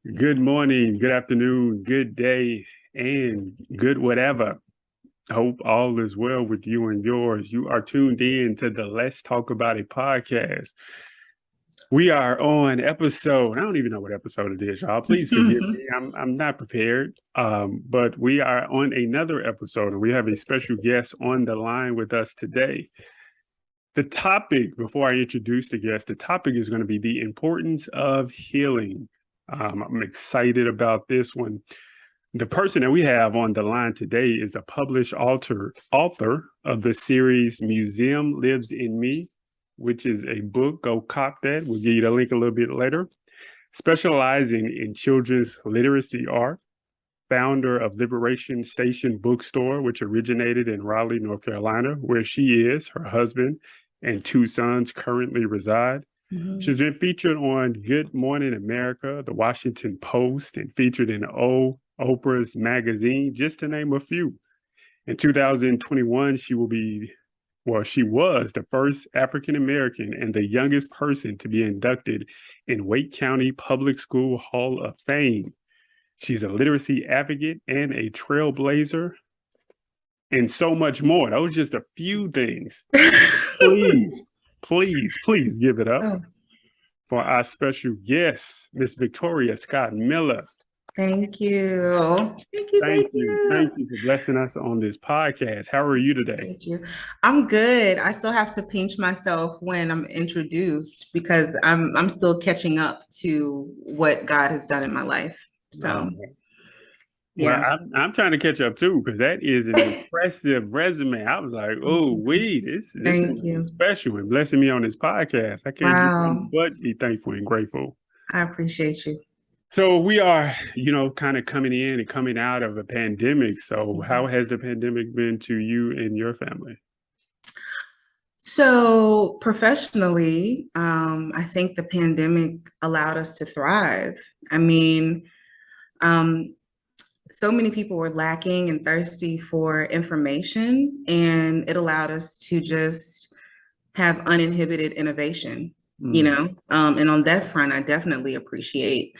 Good morning, good afternoon, good day, and good whatever. Hope all is well with you and yours. You are tuned in to the Let's Talk About It podcast. We are on episode, I don't even know what episode it is, y'all. Please forgive me. I'm not prepared. But we are on another episode and we have a special guest on the line with us today. The topic, before I introduce the guest, the topic is going to be the importance of healing. I'm excited about this one. The person that we have on the line today is a published author of the series Museum Lives in Me, which is a book. Go cop that. We'll give you the link a little bit later. Specializing in children's literacy art, founder of Liberation Station Bookstore, which originated in Raleigh, North Carolina, where she is, her husband, and two sons currently reside. She's been featured on Good Morning America, The Washington Post, and featured in Oprah's magazine, just to name a few. In 2021, she was the first African American and the youngest person to be inducted in Wake County Public School Hall of Fame. She's a literacy advocate and a trailblazer, and so much more. Those are just a few things. Please, please give it up Oh, for our special guest, Miss Victoria Scott Miller. thank you. Thank you. Thank Thank you. you. Thank you for blessing us on this podcast. How are you today? Thank you. I'm good. I still have to pinch myself when I'm introduced because I'm still catching up to what God has done in my life. So, Well, yeah. I'm trying to catch up too, because that is an impressive resume. I was like, oh, this Thank man is you. special and blessing me on this podcast. I can't do Wow. anything but be thankful and grateful. I appreciate you. So we are, kind of coming in and coming out of a pandemic. So how has the pandemic been to you and your family? So professionally, I think the pandemic allowed us to thrive. I mean, um, so many people were lacking and thirsty for information, and it allowed us to just have uninhibited innovation, Mm, and on that front, I definitely appreciate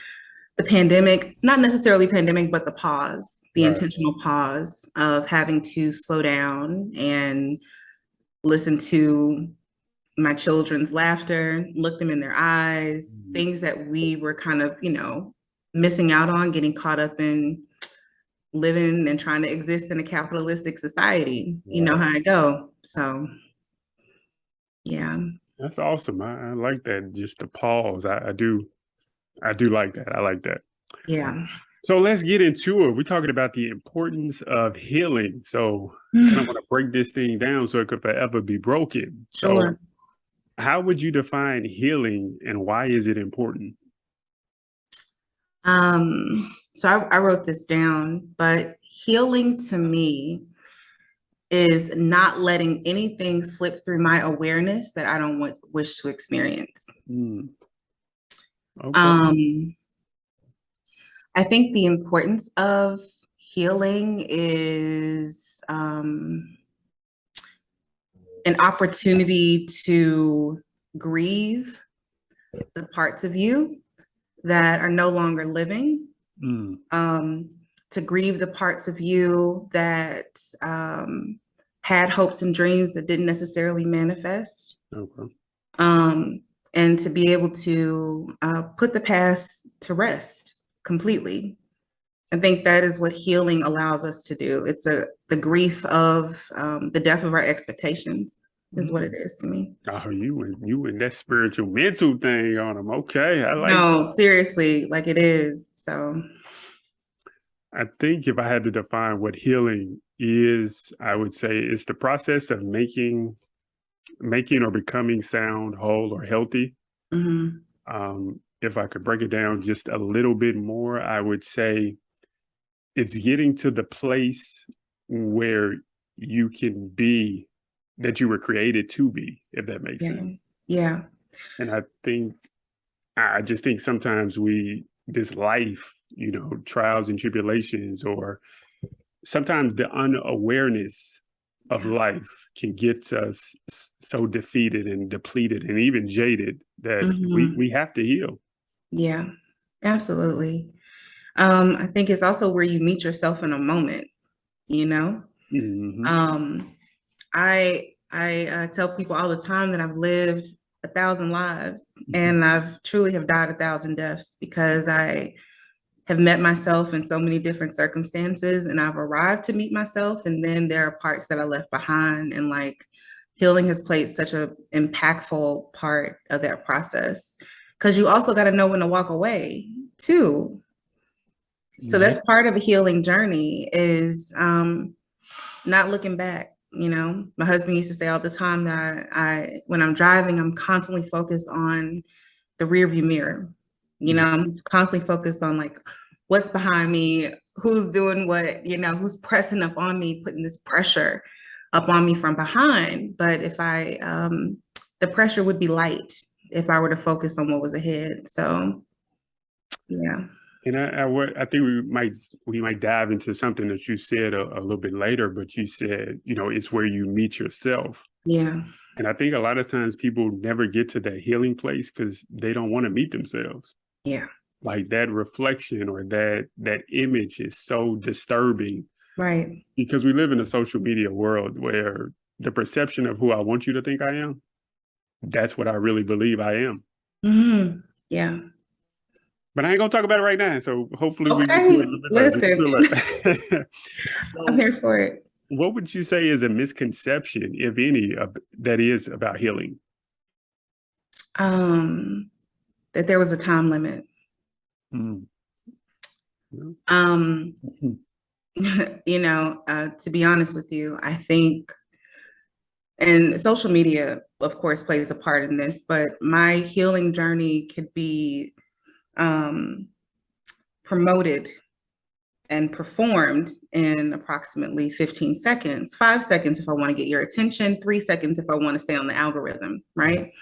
the pandemic, not necessarily pandemic, but the pause, the right. intentional pause of having to slow down and listen to my children's laughter, look them in their eyes, Mm, things that we were kind of, missing out on, getting caught up in living and trying to exist in a capitalistic society. You know right. how I go. So, yeah. That's awesome. I like that. Just the pause. I do like that. I like that. Yeah. So let's get into it. We're talking about the importance of healing. So I kind of want to break this thing down so it could forever be broken. So Sure. how would you define healing and why is it important? So I wrote this down, but healing to me is not letting anything slip through my awareness that I don't wish to experience. Mm, okay. Um, I think the importance of healing is an opportunity to grieve the parts of you that are no longer living, Mm, um, to grieve the parts of you that had hopes and dreams that didn't necessarily manifest, okay. um, and to be able to put the past to rest completely. I think that is what healing allows us to do. It's the grief of the death of our expectations is what it Mm. is to me. Oh, you and that spiritual mental thing on them. Okay. I like that. No, seriously, like it is. So, I think if I had to define what healing is, I would say it's the process of making or becoming sound, whole, or healthy. mhm, If I could break it down just a little bit more, I would say it's getting to the place where you can be that you were created to be, if that makes yeah, sense. yeah, And I just think sometimes this life, trials and tribulations, or sometimes the unawareness of yeah. life can get us so defeated and depleted and even jaded that we Mhm, we have to heal. yeah. Absolutely. I think it's also where you meet yourself in a moment, you know? Hmm. Um, I tell people all the time that I've lived 1,000 lives and I've truly have died 1,000 deaths because I have met myself in so many different circumstances and I've arrived to meet myself. And then there are parts that I left behind. And like healing has played such an impactful part of that process. Cause you also got to know when to walk away too. So Yeah. that's part of a healing journey is not looking back. You know, my husband used to say all the time that when I'm driving, I'm constantly focused on the rear view mirror. You know, I'm constantly focused on like what's behind me, who's doing what, you know, who's pressing up on me, putting this pressure up on me from behind. But if the pressure would be light if I were to focus on what was ahead. So, yeah. And I think we might dive into something that you said a little bit later, but you said, it's where you meet yourself. Yeah. And I think a lot of times people never get to that healing place because they don't want to meet themselves. Yeah. Like that reflection or that image is so disturbing Right. because we live in a social media world where the perception of who I want you to think I am, that's what I really believe I am. Yeah. But I ain't gonna talk about it right now. So hopefully we get to it a Okay. little bit later. We Listen, can do it. I'm So here for it. what would you say is a misconception, if any, that is about healing? Um, that there was a time limit. Mm. No? Um, to be honest with you, I think, and social media, of course, plays a part in this, but my healing journey could be um, promoted and performed in approximately 15 seconds, 5 seconds if I want to get your attention, 3 seconds if I want to stay on the algorithm, right?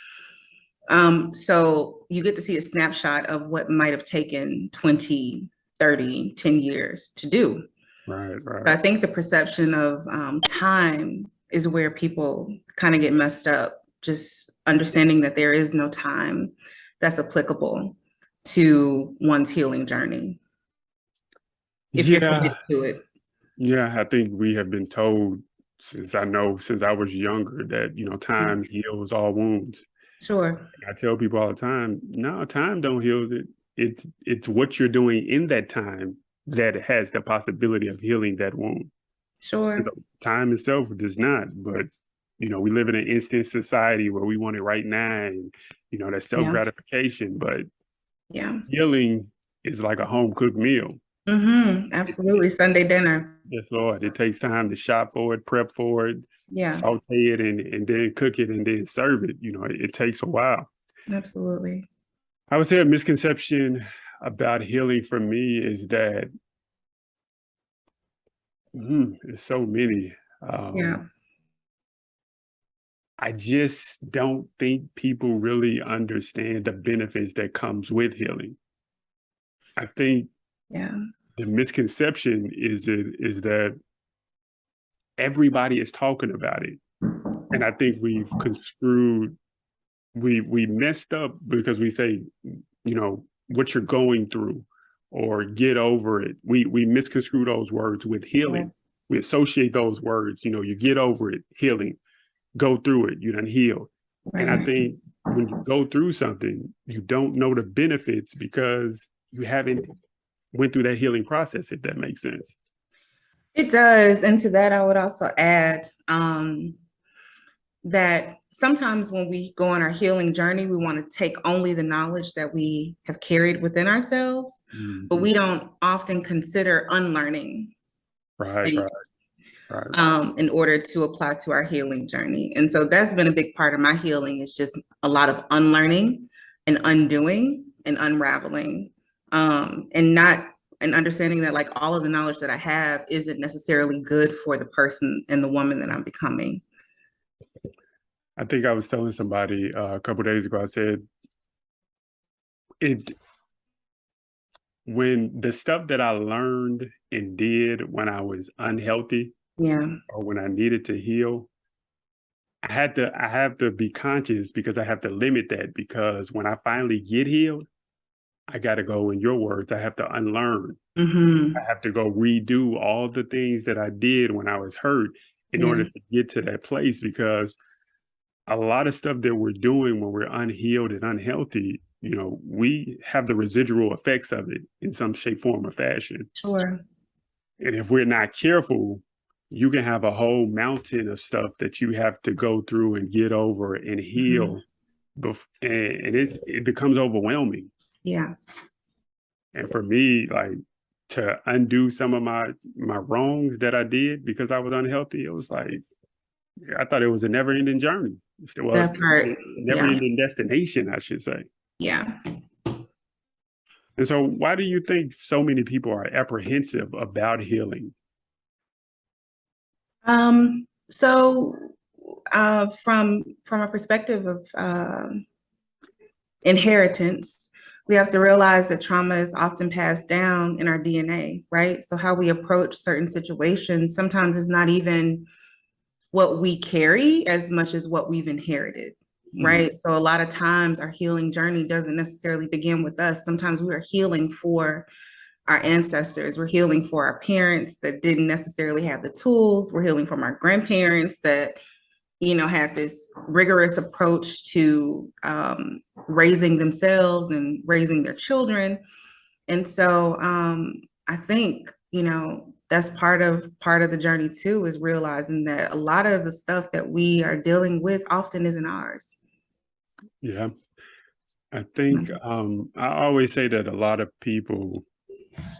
So you get to see a snapshot of what might have taken 20, 30, 10 years to do. Right, So right. I think the perception of time is where people kind of get messed up, just understanding that there is no time that's applicable to one's healing journey if you're Yeah, committed to it. yeah. I think we have been told since I was younger that, time heals all wounds. Sure, I tell people all the time, no, time don't heal it. It's what you're doing in that time that has the possibility of healing that wound. sure. So time itself does not, but we live in an instant society where we want it right now, and that self Yeah, gratification. But yeah. healing is like a home cooked meal. It, Absolutely. Sunday dinner. yes, Lord. It takes time to shop for it, prep for it, Yeah, saute it, and then cook it, and then serve it. It takes a while. absolutely. I would say a misconception about healing for me is that there's so many. Um, Yeah, I just don't think people really understand the benefits that comes with healing. I think yeah, the misconception is that everybody is talking about it, and I think we messed up because we say, what you're going through or get over it. We misconstrue those words with yeah. healing. We associate those words, you get over it, healing, go through it, you done heal. And I Right. think when you go through something, you don't know the benefits because you haven't went through that healing process, if that makes sense. It does. And to that, I would also add that sometimes when we go on our healing journey, we want to take only the knowledge that we have carried within ourselves, but Mhm. we don't often consider unlearning Right, things right, right. in order to apply to our healing journey. And so that's been a big part of my healing is just a lot of unlearning and undoing and unraveling and not and understanding that like all of the knowledge that I have isn't necessarily good for the person and the woman that I'm becoming. I think I was telling somebody a couple days ago. I said it when the stuff that I learned and did when I was unhealthy Yeah. or when I needed to heal, I have to be conscious because I have to limit that because when I finally get healed, I got to go, in your words, I have to unlearn. I Hmm. have to go redo all the things that I did when I was hurt in Yeah, order to get to that place, because a lot of stuff that we're doing when we're unhealed and unhealthy, we have the residual effects of it in some shape, form, or fashion. sure. And if we're not careful, you can have a whole mountain of stuff that you have to go through and get over and Hmm. heal. And it becomes overwhelming. Yeah, And for me, like, to undo some of my wrongs that I did because I was unhealthy, it was like I thought it was a never ending journey. Well, that part. never Yeah, ending destination, I should say. yeah. And so, why do you think so many people are apprehensive about healing? So from a perspective of inheritance, we have to realize that trauma is often passed down in our DNA, right? So how we approach certain situations sometimes is not even what we carry as much as what we've inherited, Mhm. right? So a lot of times our healing journey doesn't necessarily begin with us. Sometimes we are healing for our ancestors. We're healing for our parents that didn't necessarily have the tools. We're healing from our grandparents that, had this rigorous approach to raising themselves and raising their children. And so I think, that's part of the journey too, is realizing that a lot of the stuff that we are dealing with often isn't ours. Yeah, I think I always say that a lot of people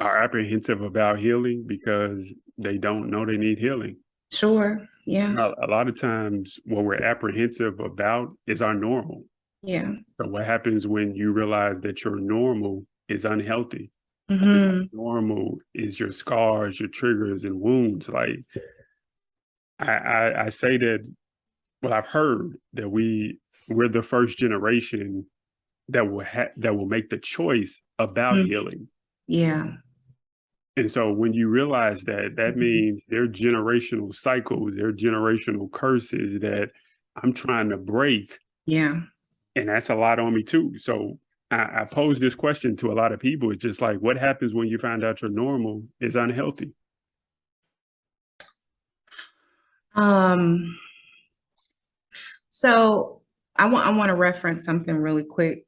are apprehensive about healing because they don't know they need healing. Sure. Yeah. A lot of times, what we're apprehensive about is our normal. Yeah. So, what happens when you realize that your normal is unhealthy? Like, Hmm. normal is your scars, your triggers, and wounds. Like, I say that. Well, I've heard that we're the first generation that will make the choice about healing. Yeah. And so when you realize that, that means there are generational cycles, there are generational curses that I'm trying to break. Yeah. And that's a lot on me too. So I pose this question to a lot of people. It's just like, what happens when you find out your normal is unhealthy? Um, so I want to reference something really quick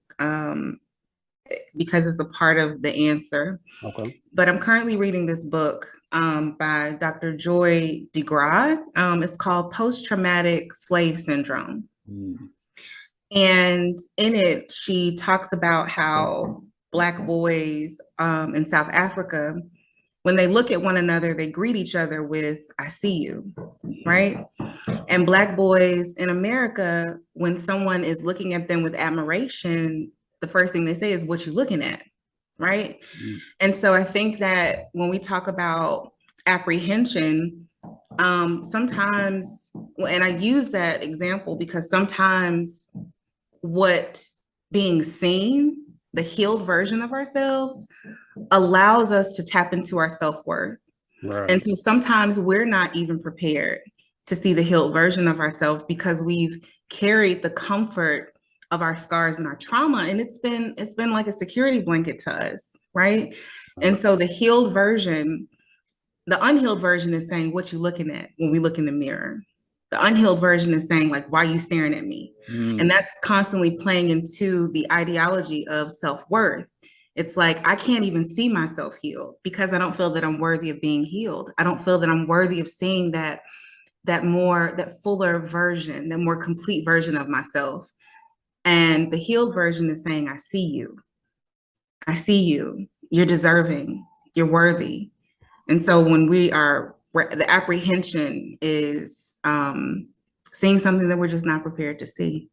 because it's a part of the answer. Okay. But I'm currently reading this book by Dr. Joy DeGraw. It's called Post Traumatic Slave Syndrome. Mm. And in it, she talks about how Black boys in South Africa, when they look at one another, they greet each other with, "I see you," right? And Black boys in America, when someone is looking at them with admiration, the first thing they say is, "What you looking at?" Right? Mm. And so I think that when we talk about apprehension, sometimes, and I use that example because sometimes what being seen, the healed version of ourselves, allows us to tap into our self-worth. Right. And so sometimes we're not even prepared to see the healed version of ourselves because we've carried the comfort of our scars and our trauma, and it's been like a security blanket to us, right? And so the unhealed version is saying, "What you looking at?" When we look in the mirror, the unhealed version is saying, like, "Why are you staring at me?" And Mm. that's constantly playing into the ideology of self-worth. It's like, I can't even see myself healed because I don't feel that I'm worthy of being healed. I don't feel that I'm worthy of seeing that fuller version, that more complete version of myself. And the healed version is saying, "I see you. I see you. You're deserving. You're worthy." And so when the apprehension is seeing something that we're just not prepared to see.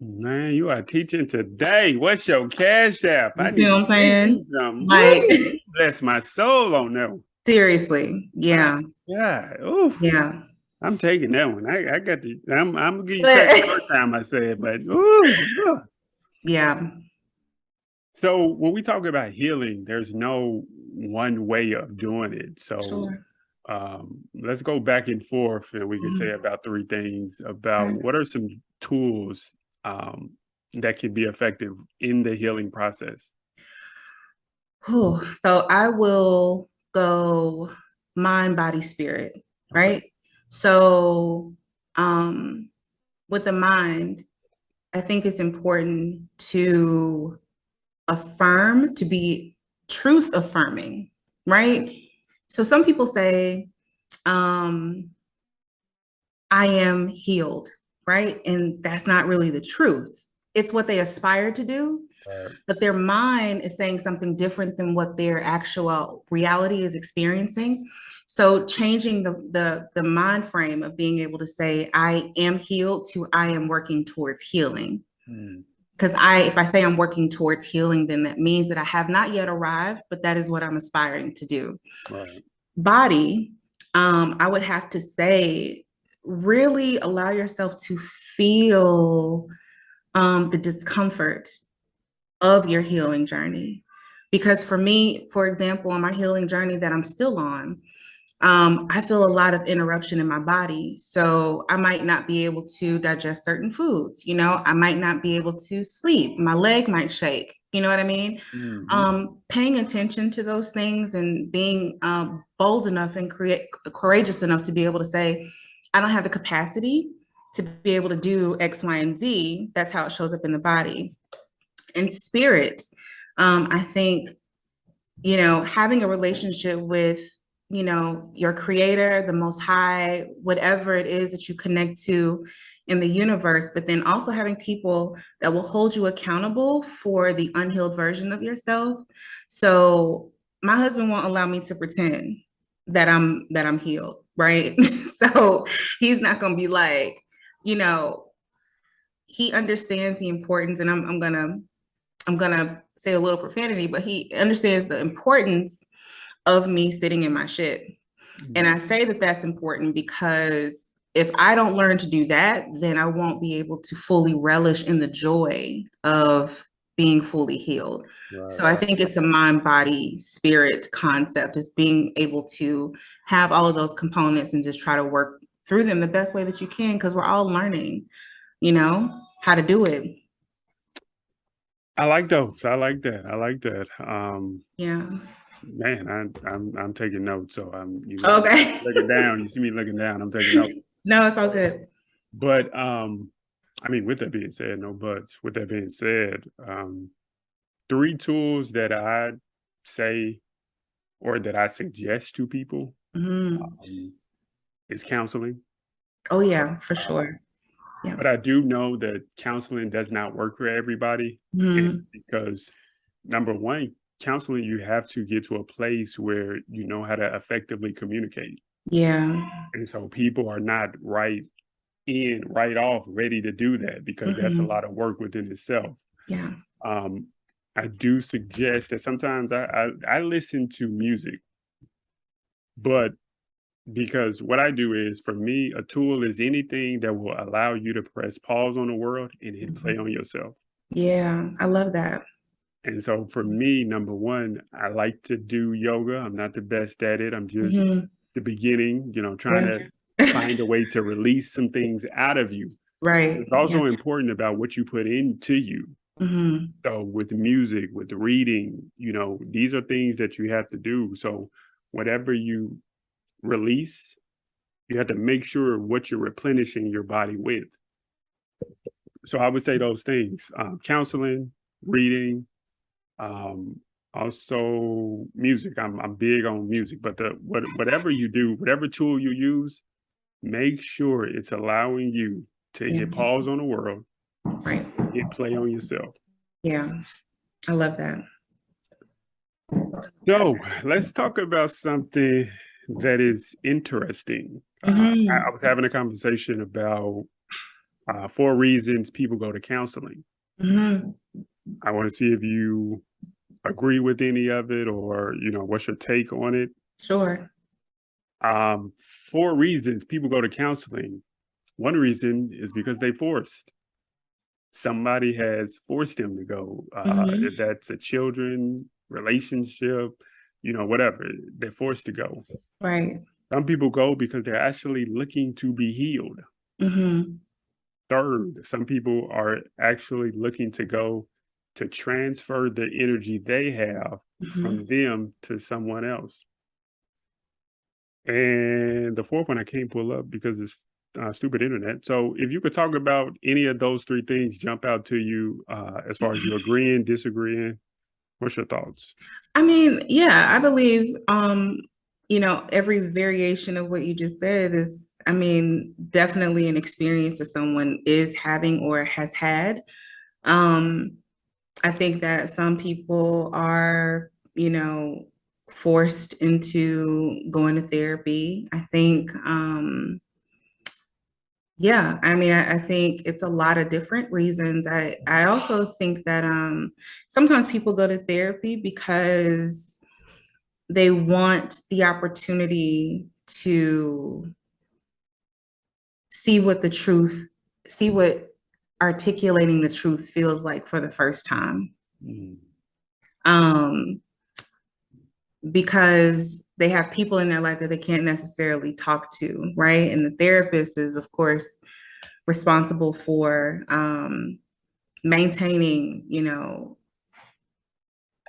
Man, you are teaching today. What's your cash app? I You see need to what I'm send you saying? some. Like, Woo! Bless my soul on that one. seriously. My Yeah. God. Oof. Yeah. I'm taking that one. I got the. I'm gonna give you credit the But first time I said, it, but ooh. Ugh. yeah. So when we talk about healing, there's no one way of doing it. So Sure. let's go back and forth, and we can say Mhm. about three things about Right. what are some tools that can be effective in the healing process. So I will go mind, body, spirit, Okay. right? So um, with the mind, I think it's important to affirm, to be truth affirming, right? So some people say, um, I am healed, right? And that's not really the truth. It's what they aspire to do, Right. but their mind is saying something different than what their actual reality is experiencing. So changing the mind frame of being able to say I am healed to I am working towards healing. Mm, Because if I say I'm working towards healing, then that means that I have not yet arrived, but that is what I'm aspiring to do. right. Body, I would have to say, really allow yourself to feel the discomfort of your healing journey. Because for me, for example, on my healing journey that I'm still on, I feel a lot of interruption in my body. So I might not be able to digest certain foods, I might not be able to sleep. My leg might shake. You know what I mean? Hmm. Paying attention to those things and being bold enough and courageous enough to be able to say, I don't have the capacity to be able to do X, Y, and Z. That's how it shows up in the body. And spirit, I think having a relationship with, your creator, the most high, whatever it is that you connect to in the universe, but then also having people that will hold you accountable for the unhealed version of yourself. So my husband won't allow me to pretend that I'm healed, right? So he's not gonna be like, you know, he understands the importance, and I'm gonna say a little profanity, but he understands the importance of me sitting in my shit. And Mm, I say that that's important because if I don't learn to do that, then I won't be able to fully relish in the joy of being fully healed. So right. I think it's a mind, body, spirit concept, is being able to have all of those components and just try to work through them the best way that you can, because we're all learning, how to do it. I like those. I like that. I like that. Yeah. Man, I'm taking notes. So I'm you Okay. looking down. You see me looking down. I'm taking notes. No, it's all good. But I mean, with that being said, no buts. With that being said, three tools that I say or that I suggest to people Mhm. um, is counseling. Oh yeah, for Um, sure. Yeah. but I do know that counseling does not work for everybody, and Mhm. because number one, counseling, you have to get to a place where you know how to effectively communicate. Yeah. And so people are not right off ready to do that because that's a Mhm. lot of work within itself. Yeah. Um, I do suggest that sometimes I listen to music, but because what I do is for me, a tool is anything that will allow you to press pause on the world and hit play Mhm. on yourself. Yeah, I love that. And so for me, number one, I like to do yoga. I'm not the best at it. I'm just Mhm. the beginning, trying Yeah. to find a way to release some things out of you. Right. It's Yeah. also important about what you put into you. Mhm. So with music, with reading, these are things that you have to do. So whatever you release, you have to make sure what you're replenishing your body with. So I would say those things: counseling, reading, um, also music. I'm big on music, but whatever you do, whatever tool you use, make sure it's allowing you to Yeah. hit pause on the world Right. and hit play on yourself. Yeah. I love that. So let's talk about something that is interesting. I Mhm. was having a conversation about 4 reasons people go to counseling. Mhm. I want to see if you agree with any of it or, what's your take on it. Sure. Um, 4 reasons people go to counseling. One reason is because they forced. Somebody has forced them to go. Mhm. If that's a children, relationship, whatever, they're forced to go. Right. Some people go because they're actually looking to be healed. Mhm. Third, some people are actually looking to go to transfer the energy they have Mhm. from them to someone else. And the fourth one I can't pull up because it's stupid internet. So if you could talk about any of those three things jump out to you as far as you agreeing, disagreeing, what's your thoughts? I mean, yeah, I believe, every variation of what you just said is, I mean, definitely an experience that someone is having or has had. Um, I think that some people are, forced into going to therapy. I think, yeah, I mean, I think it's a lot of different reasons. I also think that sometimes people go to therapy because they want the opportunity to see what the truth, see what articulating the truth feels like for the first time. Mm, Um, because they have people in their life that they can't necessarily talk to, right? And the therapist is, of course, responsible for maintaining,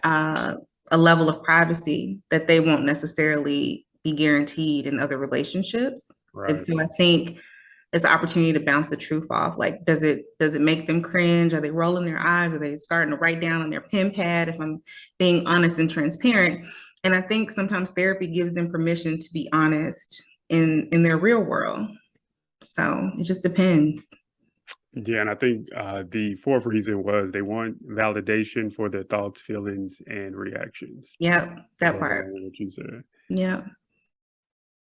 uh, a level of privacy that they won't necessarily be guaranteed in other relationships. And right. so I think it's an opportunity to bounce the truth off. Like, does it make them cringe? Are they rolling their eyes? Are they starting to write down on their pen pad? If I'm being honest and transparent. And I think sometimes therapy gives them permission to be honest in their real world. So it just depends. Yeah, and I think the fourth reason was they want validation for their thoughts, feelings, and reactions. Yep, To that go part. along with what you said. Yep.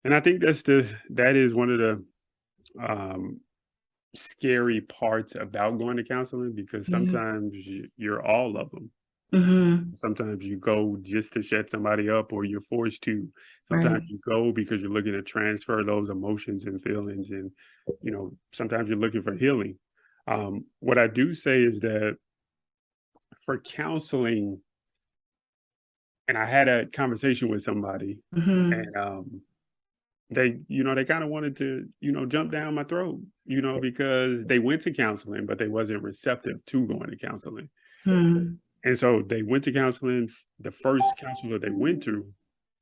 And I think that is one of the um, scary parts about going to counseling because Yeah. sometimes you're all of them. Hmm. Sometimes you go just to shut somebody up, or you're forced to. Sometimes Right. you go because you're looking to transfer those emotions and feelings, and sometimes you're looking for healing. What I do say is that for counseling, and I had a conversation with somebody, Hmm. and they kind of wanted to jump down my throat, because they went to counseling but they wasn't receptive to going to counseling. Hmm. And so they went to counseling. The first counselor they went to,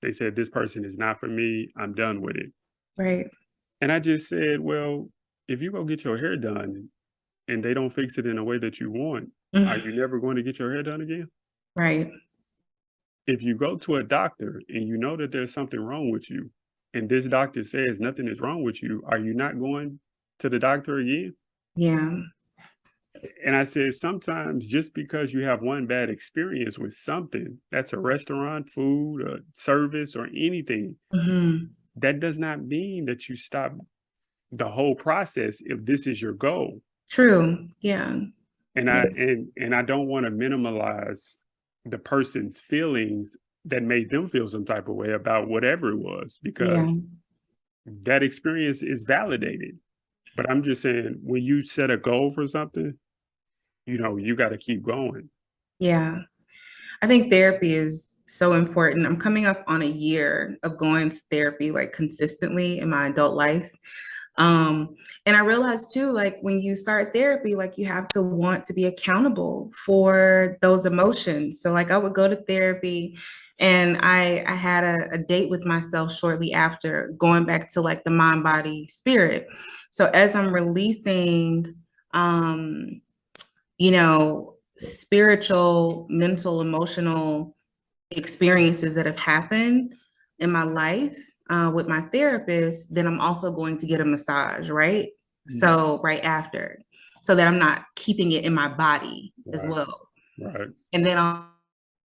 they said, this person is not for me, I'm done with it. Right. And I just said, well, if you go get your hair done and they don't fix it in a way that you want, are you never going to get your hair done again? Right. If you go to a doctor and you know that there's something wrong with you, and this doctor says nothing is wrong with you, are you not going to the doctor again? Yeah. And I said, sometimes just because you have one bad experience with something, that's a restaurant, food, a service, or anything, Hmm. that does not mean that you stop the whole process if this is your goal. True. Yeah. And Yeah. I don't want to minimize the person's feelings that made them feel some type of way about whatever it was, Yeah. because that experience is validated. But I'm just saying, when you set a goal for something, you got to keep going. Yeah. I think therapy is so important. I'm coming up on a year of going to therapy like consistently in my adult life. Um, and I realized too, like when you start therapy, like you have to want to be accountable for those emotions. So like I would go to therapy and I had a date with myself shortly after going back to like the mind, body, spirit. So as I'm releasing um spiritual, mental, emotional experiences that have happened in my life with my therapist, then I'm also going to get a massage, right? Mm, So, right after, so that I'm not keeping it in my body as right, well. right, And then I'll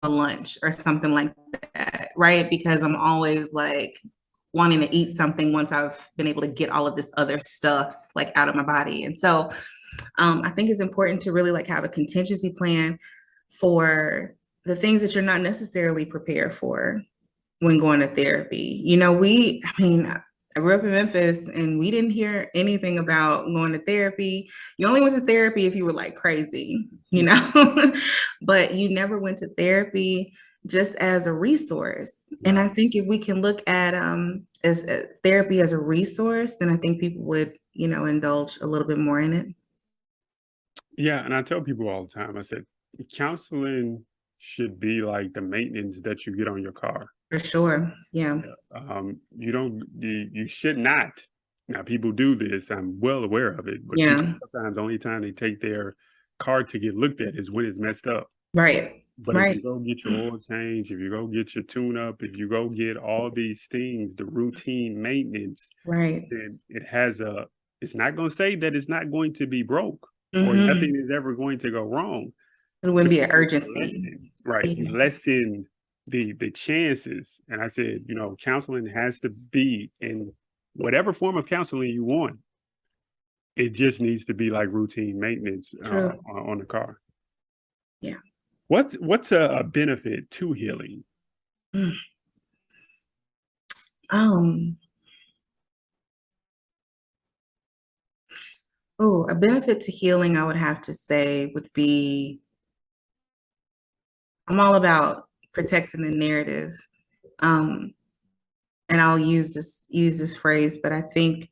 a lunch or something like that, right? Because I'm always like wanting to eat something once I've been able to get all of this other stuff like out of my body. And so I think it's important to really like have a contingency plan for the things that you're not necessarily prepared for when going to therapy. I mean, I grew up in Memphis and we didn't hear anything about going to therapy. You only went to therapy if you were like crazy, but you never went to therapy just as a resource. And I right. think if we can look at as therapy as a resource, then I think people would, indulge a little bit more in it. Yeah, and I tell people all the time, I said, counseling should be like the maintenance that you get on your car. For sure. Yeah. You don't, you should not. Now, people do this. I'm well aware of it, but people Yeah. sometimes the only time they take their car to get looked at is when it's messed up. Right. But if you Right. go get your oil change, if you go get your tune up, if you go get all these things, the routine maintenance, Right. then it's not going to say that it's not going to be broke or Mm-hmm. nothing is ever going to go wrong. It wouldn't But be you an just urgency. lessen, right? You Yeah. lessen the chances. And I said, counseling has to be in whatever form of counseling you want. It just needs to be like routine maintenance True. on the car. Yeah. What's a benefit to healing? Mm. Um, a benefit to healing, I would have to say, would be I'm all about protecting the narrative. Um, and I'll use this phrase, but I think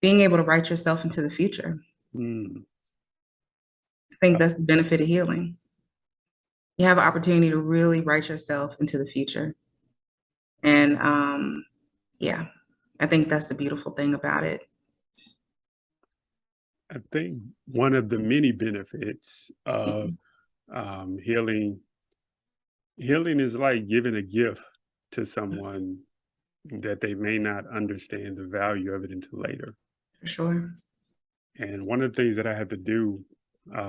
being able to write yourself into the future. Mm, I think that's the benefit of healing. You have an opportunity to really write yourself into the future. And yeah, I think that's the beautiful thing about it. I think one of the many benefits of Mhm. healing is like giving a gift to someone that they may not understand the value of it until later. For sure. And one of the things that I had to do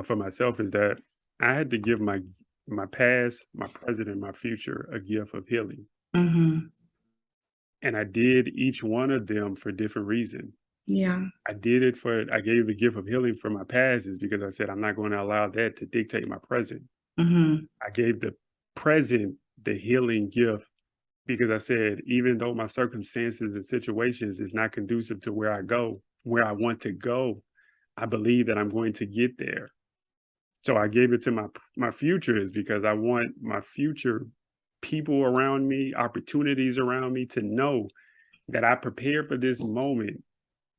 for myself is that I had to give my past, my present, and my future a gift of healing. Hmm. And I did each one of them for different reasons. Yeah. I gave the gift of healing for my past is because I said I'm not going to allow that to dictate my present. Hmm. I gave the present the healing gift because I said, even though my circumstances and situations is not conducive to where I want to go, I believe that I'm going to get there. So I gave it to my future is because I want my future people around me, opportunities around me to know that I prepared for this moment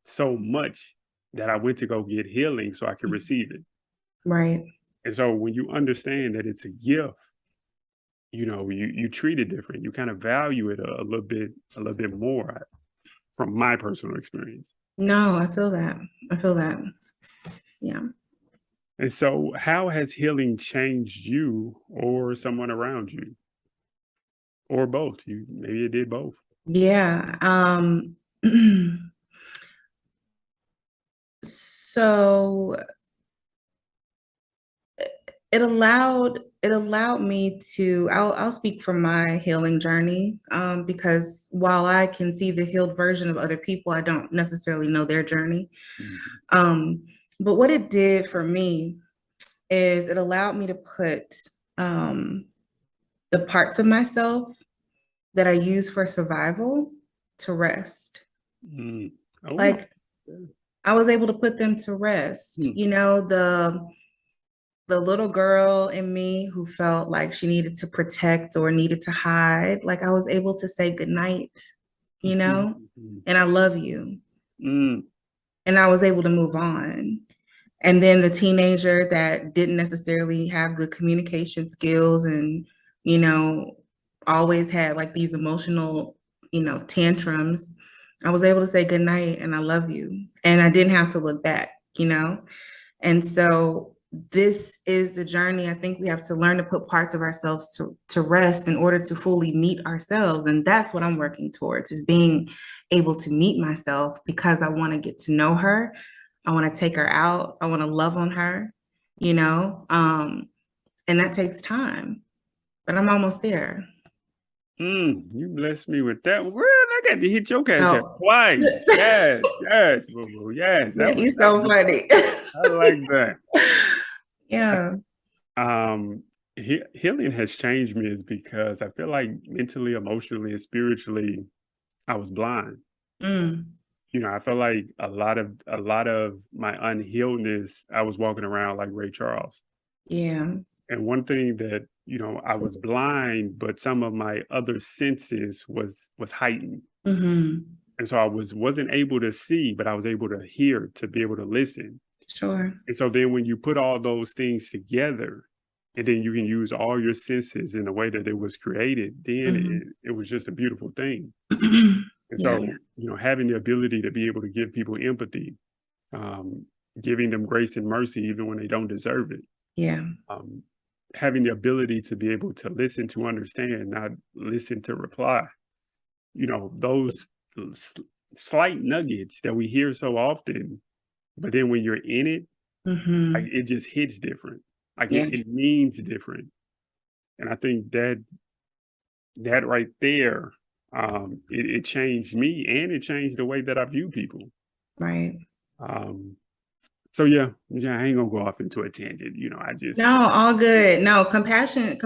so much that I went to go get healing so I could receive it. Right. And so when you understand that it's a gift, you treat it different. You kind of value it a little bit more from my personal experience. No, I feel that. I feel that. Yeah. And so how has healing changed you or someone around you? Or both? You maybe it did both. Yeah. So it allowed me to I'll speak from my healing journey, because while I can see the healed version of other people, I don't necessarily know their journey. Mhm. Um, but what it did for me is it allowed me to put um, the parts of myself that I use for survival to rest. Mm. Oh, Like I was able to put them to rest. mm. The little girl in me who felt like she needed to protect or needed to hide, like I was able to say goodnight, you Mhm, know, mhm. and I love you. Mm, And I was able to move on. And then the teenager that didn't necessarily have good communication skills and, you know, always had like these emotional, tantrums, I was able to say goodnight and I love you. And I didn't have to look back. And so this is the journey. I think we have to learn to put parts of ourselves to rest in order to fully meet ourselves. And that's what I'm working towards is being able to meet myself because I want to get to know her. I want to take her out. I want to love on her, you know? And that takes time, but I'm almost there. you blessed me with that. Well, I got to hit your cash app So twice. Yes, yes, boo boo. Yes, yeah, you're so funny. I like that. Yeah. Healing has changed me is because I feel like mentally, emotionally, and spiritually, I was blind. Mm, I feel like a lot of my unhealedness, I was walking around like Ray Charles. yeah. And one thing that, I was blind, but some of my other senses was heightened. Hmm. And so I wasn't able to see, but I was able to hear, to be able to listen. Sure. And so then when you put all those things together, and then you can use all your senses in the way that it was created, then it was just a beautiful thing. And Yeah. so, having the ability to be able to give people empathy, giving them grace and mercy even when they don't deserve it, Yeah. having the ability to be able to listen to understand, not listen to reply. Those slight nuggets that we hear so often, but then when you're in it, like, Hmm. it just hits different. Like, Yeah. it means different. And I think that right there, it changed me, and it changed the way that I view people. Right. Um, so yeah, I ain't gonna go off into a tangent. I No, just all good. No, compassion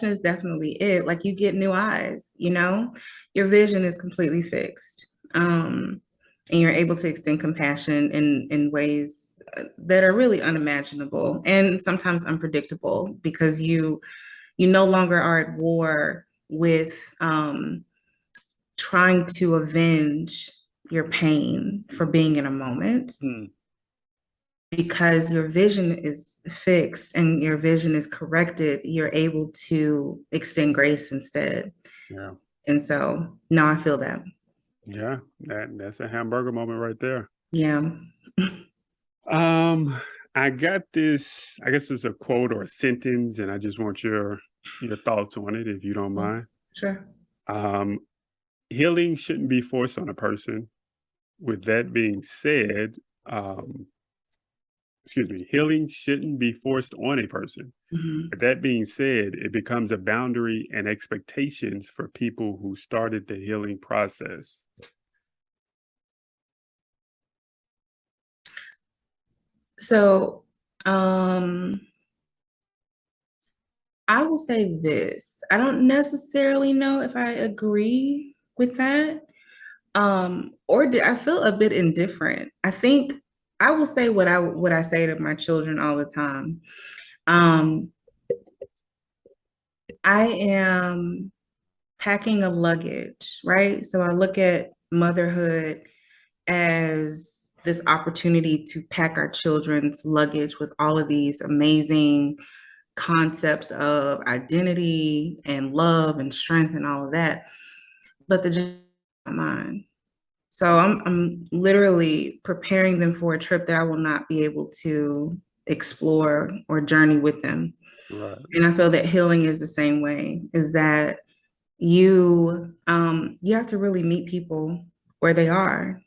is definitely it. Like you get new eyes, your vision is completely fixed. And you're able to extend compassion in ways that are really unimaginable and sometimes unpredictable because you no longer are at war with trying to avenge your pain for being in a moment Hmm, because your vision is fixed and your vision is corrected, you're able to extend grace instead. yeah, And so, no, I feel that. yeah. That's a hamburger moment right there. Yeah. Um, I got this. I guess it's a quote or a sentence, and I just want your thoughts on it, if you don't mind. Sure. Um, Healing shouldn't be forced on a person. With that being said, um, excuse me, healing shouldn't be forced on a person. Mhm. With that being said, it becomes a boundary and expectations for people who started the healing process. So, I will say this. I don't necessarily know if I agree with that. I feel a bit indifferent. I think I will say what I say to my children all the time. Um, I am packing a luggage, right? So I look at motherhood as this opportunity to pack our children's luggage with all of these amazing concepts of identity and love and strength and all of that. But the journey is not mine. So I'm literally preparing them for a trip that I will not be able to explore or journey with them. Right. And I feel that healing is the same way, is that you have to really meet people where they are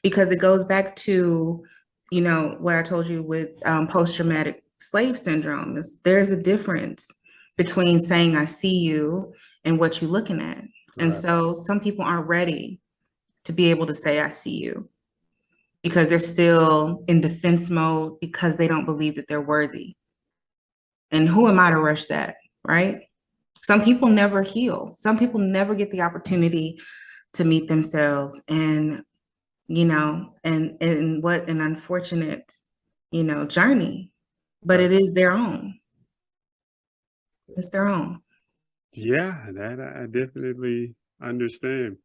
because it goes back to what I told you with post-traumatic slave syndrome is there's a difference between saying I see you and what you're looking at. And Right. so some people aren't ready to be able to say I see you because they're still in defense mode because they don't believe that they're worthy. And who am I to rush that, right? Some people never heal. Some people never get the opportunity to meet themselves and and what an unfortunate, journey. But Right. it is their own. It's their own. Yeah, that I definitely understand.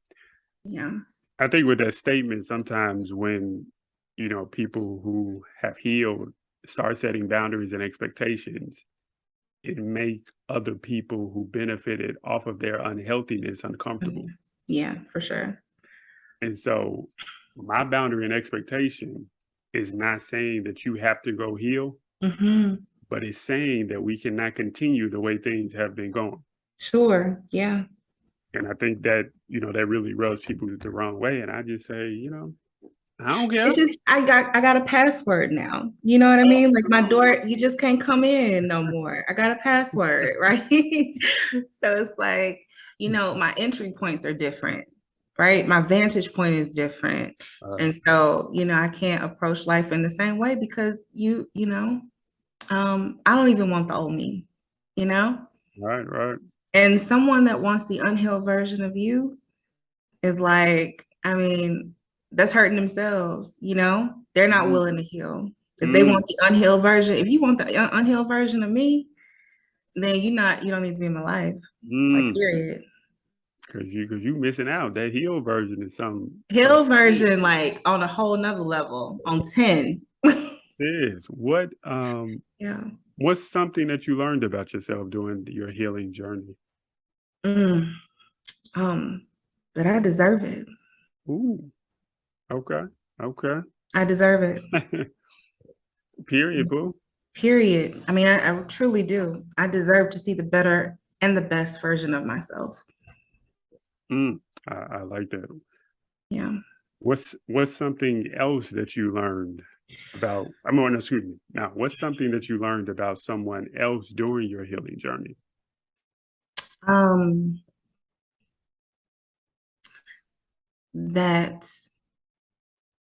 Yeah. I think with that statement, sometimes when, people who have healed start setting boundaries and expectations, it make other people who benefited off of their unhealthiness uncomfortable. Yeah, for sure. And so my boundary and expectation is not saying that you have to go heal, Hmm. but it's saying that we cannot continue the way things have been going. Sure. Yeah. And I think that, that really rubs people the wrong way. And I just say, I don't It's care. just I got a password now. You know what I mean? Like my door, you just can't come in no more. I got a password, right? So it's like, my entry points are different, right? My vantage point is different. Uh, And so, I can't approach life in the same way because I don't even want the old me, you know? right, right. And someone that wants the unhealed version of you is like, I mean, that's hurting themselves, They're not Mm, willing to heal. If they mm, want the unhealed version, if you want the unhealed version of me, then you don't need to be in my life. Like, mm. period. Cause you missing out. That heel version is some Healed version, like on a whole nother level, on 10. serious. What Yeah. What's something that you learned about yourself during your healing journey? Mm, um, but I deserve it. Ooh, okay, okay. I deserve it. Period, boo. Period. I mean, I truly do. I deserve to see the better and the best version of myself. I like that. Yeah. What's something else that you learned about? I'm on, excuse me. Now, what's something that you learned about someone else during your healing journey? Um, that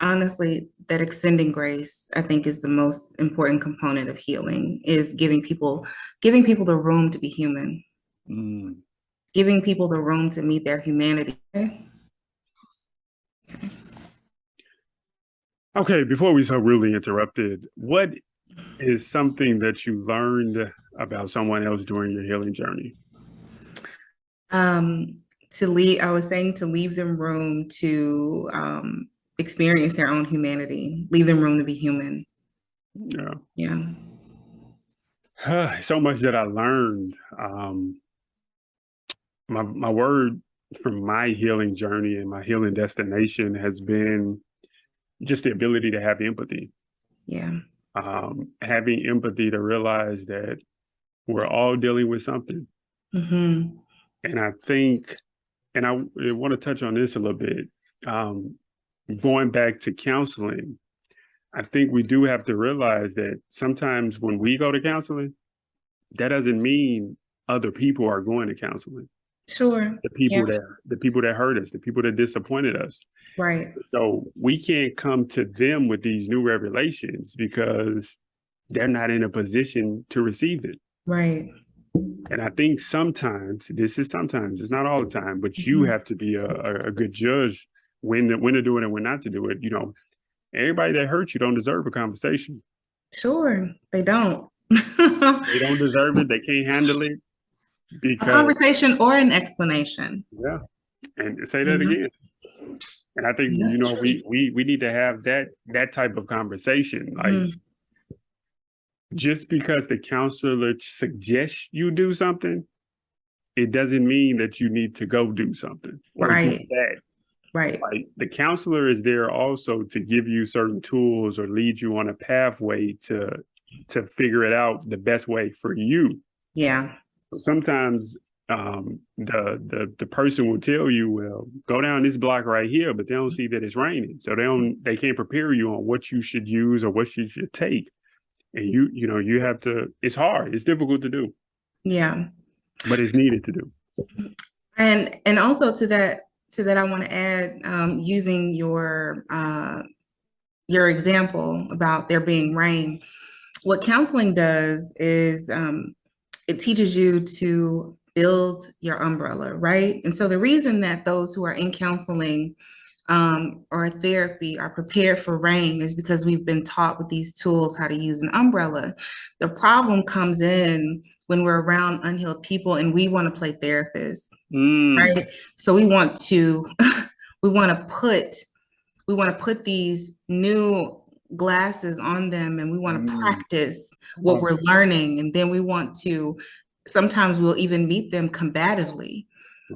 honestly, that extending grace, I think, is the most important component of healing, is giving people the room to be human, Mm. giving people the room to meet their humanity. Okay, before we so rudely interrupted, what is something that you learned about someone else during your healing journey? Um, I was saying to leave them room to experience their own humanity, leave them room to be human. Yeah. Yeah. So much that I learned. My word from my healing journey and my healing destination has been just the ability to have empathy. Yeah. Having empathy to realize that we're all dealing with something. Hmm. And I think, and I want to touch on this a little bit. Um, Going back to counseling, I think we do have to realize that sometimes when we go to counseling, that doesn't mean other people are going to counseling. Sure. The Yeah. people that hurt us, the people that disappointed us. Right. So we can't come to them with these new revelations because they're not in a position to receive it. Right. And I think sometimes, this is sometimes, it's not all the time, but you Mhm. have to be a good judge when to do it and when not to do it. You know, everybody that hurts you don't deserve a conversation. Sure. They don't. They don't deserve it. They can't handle it A because, conversation or an explanation. yeah. And say You that know, again. And I think, that's you the know, truth. we need to have that type of conversation. Like, Mhm. just because the counselor suggests you do something, it doesn't mean that you need to go do something or do Right. that. Right. Like, the counselor is there also to give you certain tools or lead you on a pathway to figure it out the best way for you. Yeah. Sometimes the person will tell you, well, go down this block right here, but they don't see that it's raining, so they can't prepare you on what you should use or what you should take. And you know you have to. It's hard. It's difficult to do, Yeah. but it's needed to do. And also to that, I want to add, using your example about there being rain. What counseling does is it teaches you to build your umbrella, right? And so the reason that those who are in counseling or therapy are prepared for rain is because we've been taught with these tools how to use an umbrella. The problem comes in when we're around unhealed people and we want to play therapists, Mm, right? So we want to we want to put these new glasses on them and we want to mm. practice Come what on. we're learning, and then we want to sometimes we'll even meet them combatively,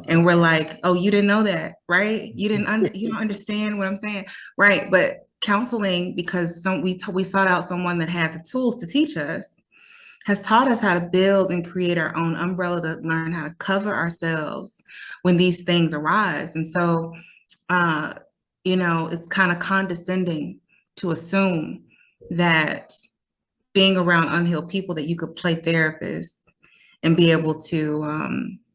and Wow. we're like, oh, you didn't know that, right? You don't understand what I'm saying, right? But counseling, because we sought out someone that had the tools to teach us, has taught us how to build and create our own umbrella to learn how to cover ourselves when these things arise. And so uh, it's kind of condescending to assume that being around unhealed people that you could play therapist and be able to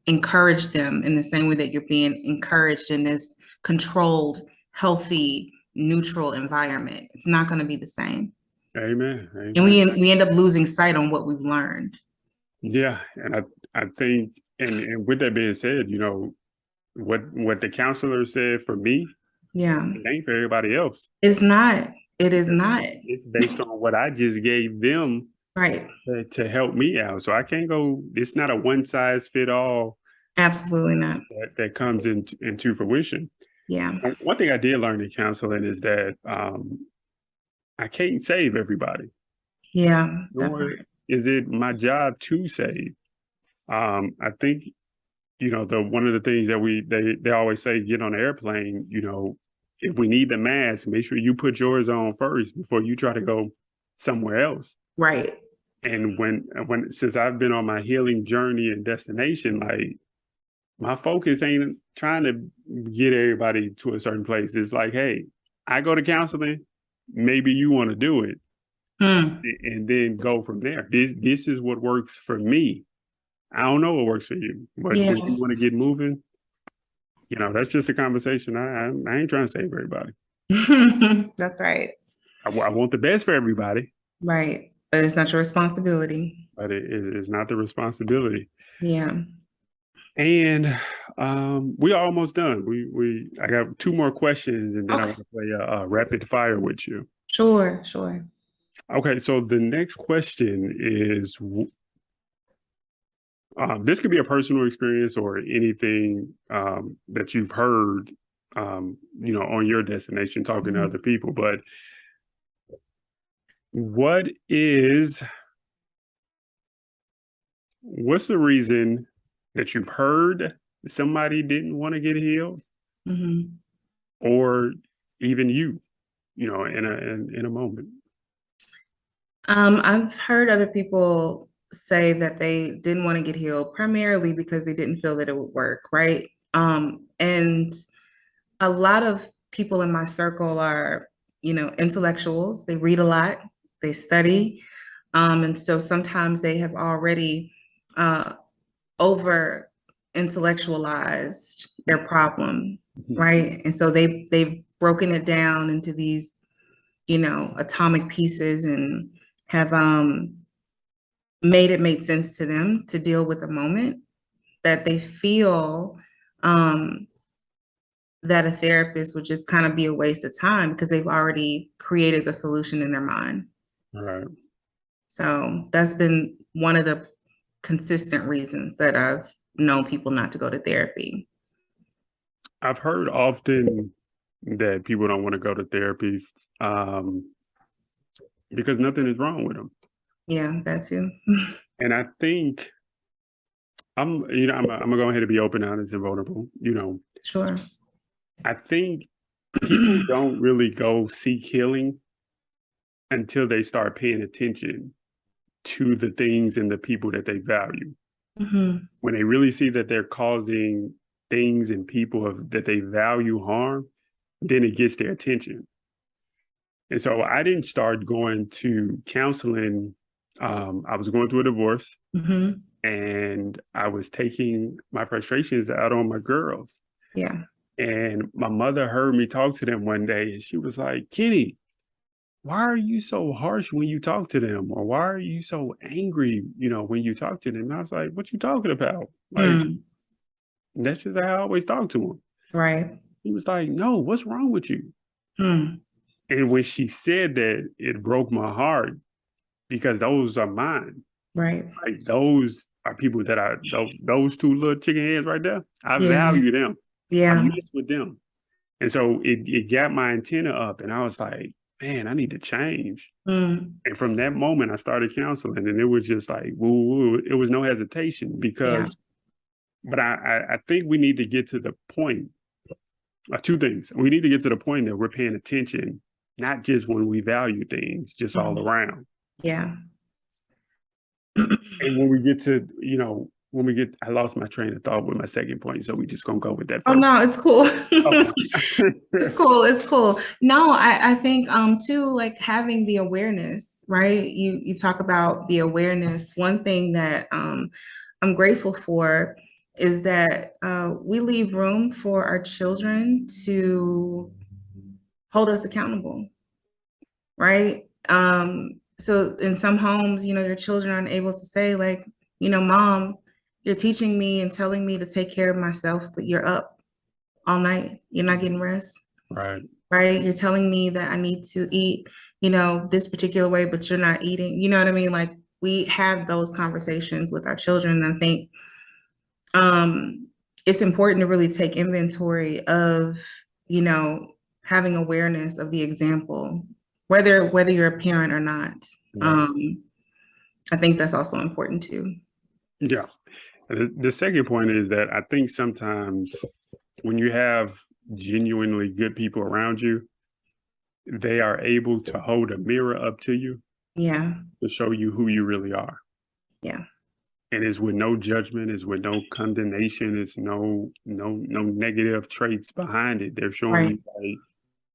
encourage them in the same way that you're being encouraged in this controlled, healthy, neutral environment. It's not going to be the same. Amen. And Amen. we end up losing sight on what we've learned. Yeah, and I think, and with that being said, you know what the counselor said for me, Yeah. it ain't for everybody else. It's not. It is not. It's based on what I just gave them Right. to help me out. So I can't go. It's not a one size fit all Absolutely not. that comes into fruition. Yeah. And one thing I did learn in counseling is that I can't save everybody. Yeah. That Nor part. is it my job to save? I think, one of the things that they always say, get on the airplane, if we need the mask, make sure you put yours on first before you try to go somewhere else. Right. And since I've been on my healing journey and destination, like my focus ain't trying to get everybody to a certain place. It's like, hey, I go to counseling, maybe you want to do it, and then go from there. This is what works for me. I don't know what works for you, but Yeah. when you want to get moving, that's just a conversation. I ain't trying to save everybody. That's right. I want the best for everybody. Right. But it's not your responsibility. But it's not the responsibility. Yeah. And we're almost done. I got 2 more questions, and then I Okay. want to play a rapid fire with you. Sure. Okay, so the next question is, this could be a personal experience or anything that you've heard, on your destination talking to other people. But what's the reason that you've heard somebody didn't want to get healed, or even in a moment? I've heard other people say that they didn't want to get healed primarily because they didn't feel that it would work, right? And a lot of people in my circle are, intellectuals. They read a lot, they study. And so sometimes they have already over intellectualized their problem, right? And so they've broken it down into these, atomic pieces and have made it make sense to them to deal with the moment that they feel that a therapist would just kind of be a waste of time because they've already created the solution in their mind. All right. So that's been one of the consistent reasons that I've known people not to go to therapy. I've heard often that people don't want to go to therapy because nothing is wrong with them. Yeah, that too. And I think I'm gonna go ahead and be open, honest, and vulnerable. Sure. I think people don't really go seek healing until they start paying attention to the things and the people that they value. When they really see that they're causing things and people that they value harm, then it gets their attention. And so I didn't start going to counseling. I was going through a divorce, and I was taking my frustrations out on my girls. Yeah. And my mother heard me talk to them one day, and she was like, Kenny, why are you so harsh when you talk to them? Or why are you so angry, when you talk to them? And I was like, what you talking about? Like, that's just how I always talk to them. Right. He was like, no, what's wrong with you? And when she said that, it broke my heart because those are mine. Right. Like, those are people that those 2 little chicken heads right there. I value them. Yeah. I mess with them. And so it got my antenna up, and I was like, man, I need to change. And from that moment, I started counseling, and it was just like, woo, it was no hesitation because, but I think we need to get to the point, 2 things. We need to get to the point that we're paying attention, not just when we value things, just all around. Yeah. And when we get to, I lost my train of thought with my second point, so we just gonna go with that first. Oh no, it's cool. Okay. It's cool. No, I think too, like having the awareness, right? You talk about the awareness. One thing that I'm grateful for is that we leave room for our children to hold us accountable, right? So in some homes, your children aren't able to say like, Mom, you're teaching me and telling me to take care of myself, but you're up all night. You're not getting rest. Right. Right. You're telling me that I need to eat, this particular way, but you're not eating. You know what I mean? Like we have those conversations with our children. I think it's important to really take inventory of, having awareness of the example, whether you're a parent or not. I think that's also important too. Yeah. The second point is that I think sometimes when you have genuinely good people around you, they are able to hold a mirror up to you Yeah. to show you who you really are. Yeah. And it's with no judgment, it's with no condemnation, it's no negative traits behind it. They're showing Right. you like,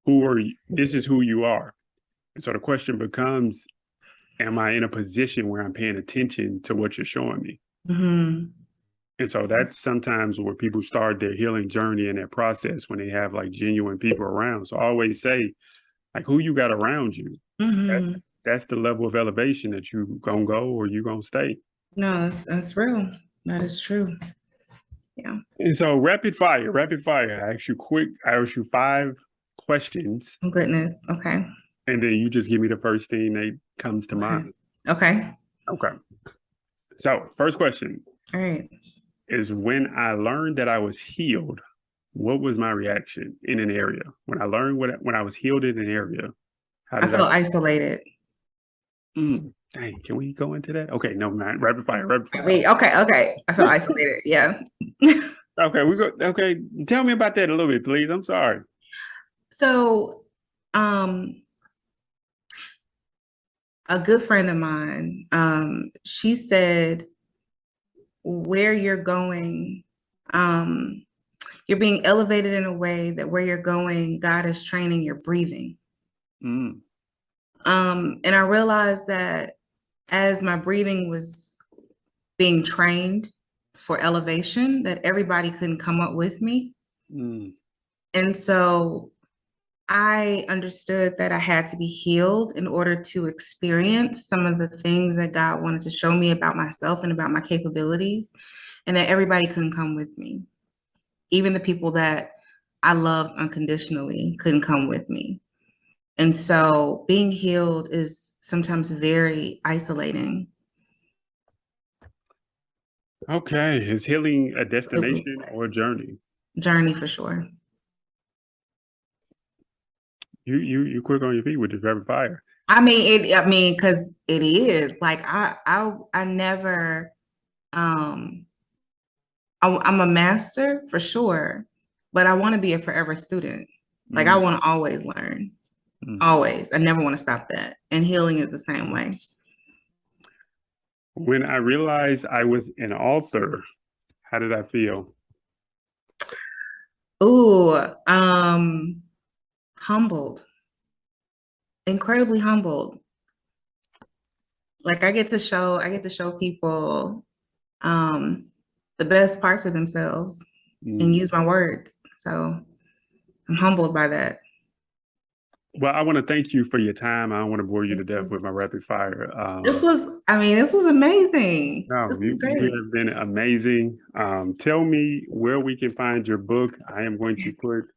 who are you? This is who you are. And so the question becomes, am I in a position where I'm paying attention to what you're showing me? Hmm. And so that's sometimes where people start their healing journey and their process when they have like genuine people around. So I always say, like, who you got around you, Hmm. that's the level of elevation that you gonna go or you gonna stay. No, that's real. That is true. Yeah. And so rapid fire. I ask you 5 questions, Oh, goodness. Okay. and then you just give me the first thing that comes to Okay. mind. Okay. Okay. So first question All right. is, when I learned that I was healed, what was my reaction in an area? When I learned when I was healed in an area, how I did I? felt isolated. Dang, can we go into that? Okay, no, man. Rapid fire, rapid fire. Wait, okay, okay. I felt isolated. Yeah. Okay, we go. Okay, tell me about that a little bit, please. I'm sorry. So, um, a good friend of mine, she said, where you're going, um, you're being elevated in a way that where you're going, God is training your breathing. Mm, And I realized that as my breathing was being trained for elevation, that everybody couldn't come up with me. mm, And so I understood that I had to be healed in order to experience some of the things that God wanted to show me about myself and about my capabilities, and that everybody couldn't come with me. Even the people that I loved unconditionally couldn't come with me. And so being healed is sometimes very isolating. okay, is healing a It was destination or a journey? a journey for sure. You quick on your feet with this rapid fire. Because it is like I never I'm a master for sure, but I want to be a forever student. Like I Mm, want to always learn, mm. always. I never want to stop that. And healing is the same way. When I realized I was an author, how did I feel? Ooh, humbled, incredibly humbled. Like I get to show people um the best parts of themselves and Mm. use my words. So I'm humbled by that. Well, I want to thank you for your time. I don't want to bore you to Thank death you. with my rapid fire. This was amazing. No, This was you great. have been amazing. Tell me where we can find your book. I am going to put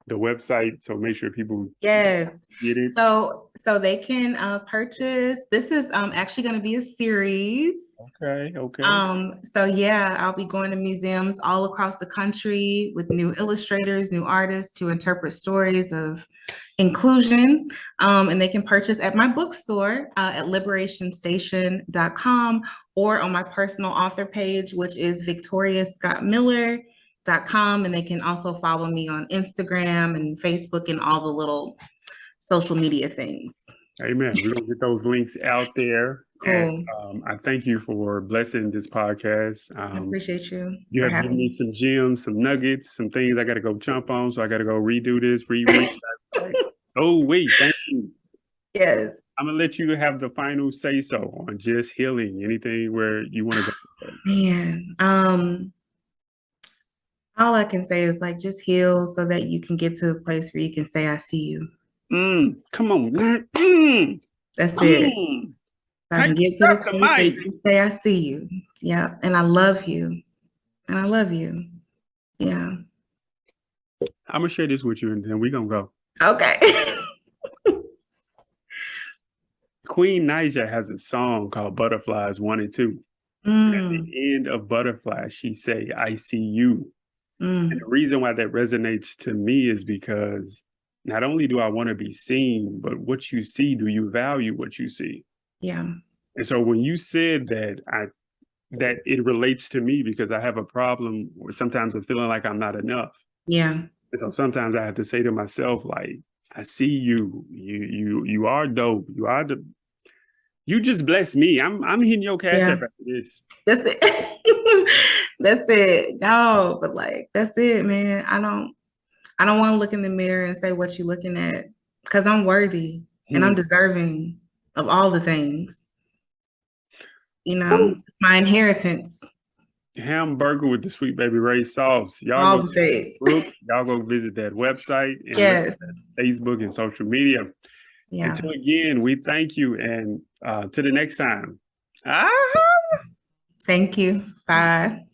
the website, so make sure people Yes. get it. So they can purchase. This is actually going to be a series. Okay, okay. So yeah, I'll be going to museums all across the country with new illustrators, new artists to interpret stories of inclusion. And they can purchase at my bookstore at liberationstation.com or on my personal author page, which is victoriascottmiller.com. And they can also follow me on Instagram and Facebook and all the little social media things. Amen. We're gonna get those links out there. And Cool. I thank you for blessing this podcast. I appreciate you You for have given having me me. some gems, some nuggets, some things I gotta go jump on. So I gotta go redo this, reread. Oh, wait, thank you. Yes. I'm gonna let you have the final say so on just healing. Anything where you want to go. Man, all I can say is like just heal so that you can get to a place where you can say, I see you. Come on. That's it. So I Hey, can get to the drop the place where mic. you can say, I see you. Yeah. And I love you. And I love you. Yeah. I'm gonna share this with you, and then we're gonna go. Okay. Queen Naija has a song called Butterflies 1 and 2. And at Mm, the end of Butterflies, she say, I see you. And mm, the reason why that resonates to me is because not only do I want to be seen, but what you see, do you value what you see? yeah. And so when you said that it relates to me because I have a problem with sometimes of feeling like I'm not enough. Yeah. And so sometimes I have to say to myself, like, I see you. You are dope. You just bless me. I'm hitting your cash Yeah. app after this. That's it. That's it. No, but like that's it, man. I don't want to look in the mirror and say what you're looking at because I'm worthy and I'm deserving of all the things. You know, my inheritance. Hamburger with the Sweet Baby Ray sauce. Y'all All go the things. book. Y'all go visit that website and Yes. Facebook and social media. Yeah. Until again, we thank you and to the next time. Thank you. Bye.